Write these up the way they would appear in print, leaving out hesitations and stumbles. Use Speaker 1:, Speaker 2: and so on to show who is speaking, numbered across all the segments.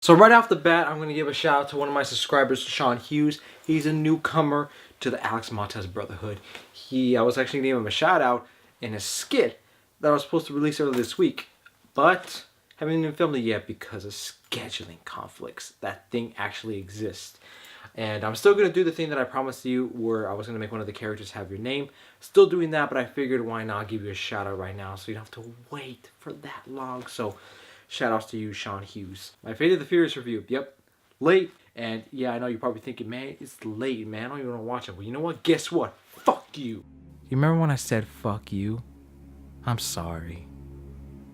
Speaker 1: So right off the bat, I'm going to give a shout out to one of my subscribers, Sean Hughes. He's a newcomer to the Alex Montez Brotherhood. I was actually going to give him a shout out in a skit that I was supposed to release earlier this week, but haven't even filmed it yet because of scheduling conflicts. That thing actually exists. And I'm still going to do the thing that I promised you where I was going to make one of the characters have your name. Still doing that, but I figured why not give you a shout out right now so you don't have to wait for that long. So shout outs to you, Sean Hughes. My Fate of the Furious review. Yep, late. And yeah, I know you're probably thinking, man, it's late, man. I don't even want to watch it. But you know what? Guess what? Fuck you. You remember when I said fuck you? I'm sorry.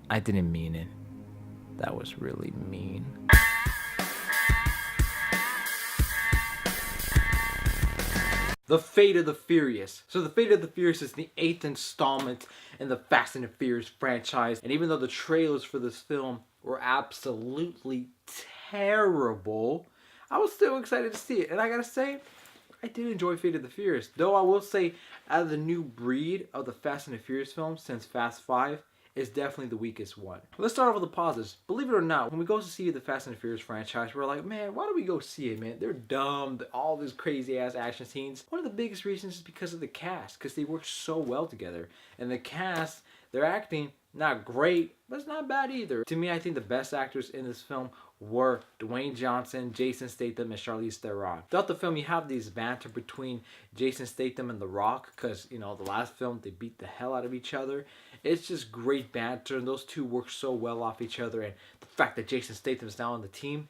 Speaker 1: I didn't mean it. That was really mean. The Fate of the Furious. So The Fate of the Furious is the 8th installment in the Fast and the Furious franchise. And even though the trailers for this film were absolutely terrible, I was still excited to see it. And I gotta say, I did enjoy Fate of the Furious. Though I will say, out of the new breed of the Fast and the Furious films since Fast 5, is definitely the weakest one. Let's start off with the positives. Believe it or not, when we go to see the Fast and the Furious franchise, we're like, man, why do we go see it, man? They're dumb, all these crazy ass action scenes. One of the biggest reasons is because of the cast, because they work so well together. And the cast, their acting, not great, but it's not bad either. To me, I think the best actors in this film were Dwayne Johnson, Jason Statham, and Charlize Theron. Throughout the film, you have these banter between Jason Statham and The Rock, because, you know, the last film, they beat the hell out of each other. It's just great banter, and those two work so well off each other, and the fact that Jason Statham is now on the team,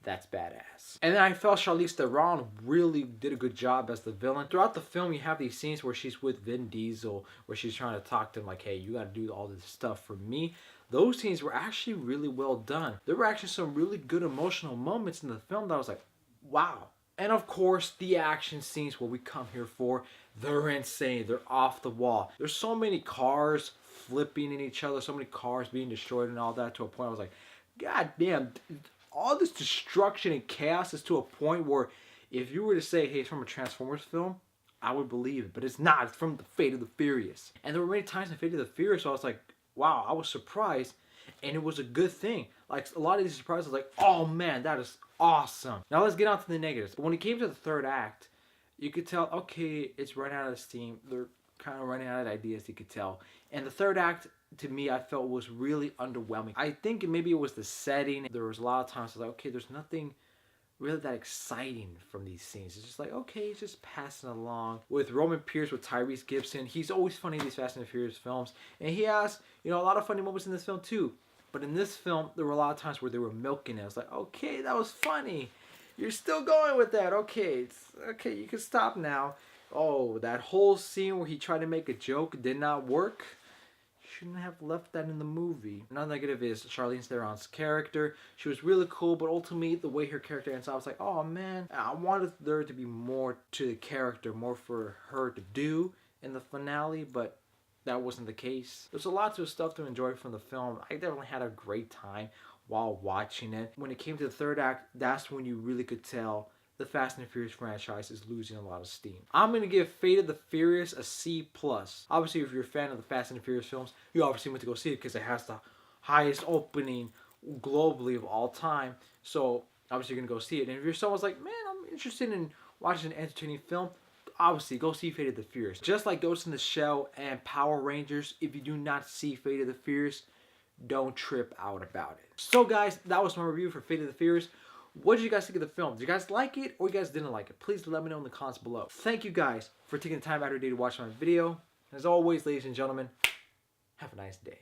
Speaker 1: that's badass. And then I felt Charlize Theron really did a good job as the villain. Throughout the film, you have these scenes where she's with Vin Diesel, where she's trying to talk to him like, hey, you gotta do all this stuff for me. Those scenes were actually really well done. There were actually some really good emotional moments in the film that I was like, wow. And of course, the action scenes, what we come here for, they're insane. They're off the wall. There's so many cars flipping in each other, so many cars being destroyed and all that, to a point I was like, god damn, all this destruction and chaos is to a point where if you were to say, hey, it's from a Transformers film, I would believe it. But it's not. It's from the Fate of the Furious. And there were many times in Fate of the Furious where I was like, wow, I was surprised. And it was a good thing. Like, a lot of these surprises, I was like, oh man, that is awesome. Now let's get on to the negatives. When it came to the third act, you could tell, okay, it's running out of steam. They're kind of running out of ideas, you could tell. And the third act, to me, I felt was really underwhelming. I think maybe it was the setting. There was a lot of times I was like, okay, there's nothing really that exciting from these scenes. It's just like, okay, it's just passing along. With Roman Pierce, with Tyrese Gibson, he's always funny in these Fast and the Furious films. And he has, you know, a lot of funny moments in this film too. But in this film, there were a lot of times where they were milking it. I was like, okay, that was funny. You're still going with that. Okay, okay, you can stop now. Oh, that whole scene where he tried to make a joke did not work. Shouldn't have left that in the movie. Another negative is Charlize Theron's character. She was really cool, but ultimately the way her character ends up, I was like, oh man, I wanted there to be more to the character, more for her to do in the finale, but that wasn't the case. There's a lot of stuff to enjoy from the film. I definitely had a great time while watching it. When it came to the third act, that's when you really could tell the Fast and the Furious franchise is losing a lot of steam. I'm going to give Fate of the Furious a C+. Obviously, if you're a fan of the Fast and the Furious films, you obviously went to go see it because it has the highest opening globally of all time. So, obviously, you're going to go see it. And if you're someone's like, man, I'm interested in watching an entertaining film, obviously, go see Fate of the Furious. Just like Ghost in the Shell and Power Rangers, if you do not see Fate of the Furious, don't trip out about it. So, guys, that was my review for Fate of the Furious. What did you guys think of the film? Did you guys like it or you guys didn't like it? Please let me know in the comments below. Thank you guys for taking the time out of your day to watch my video. As always, ladies and gentlemen, have a nice day.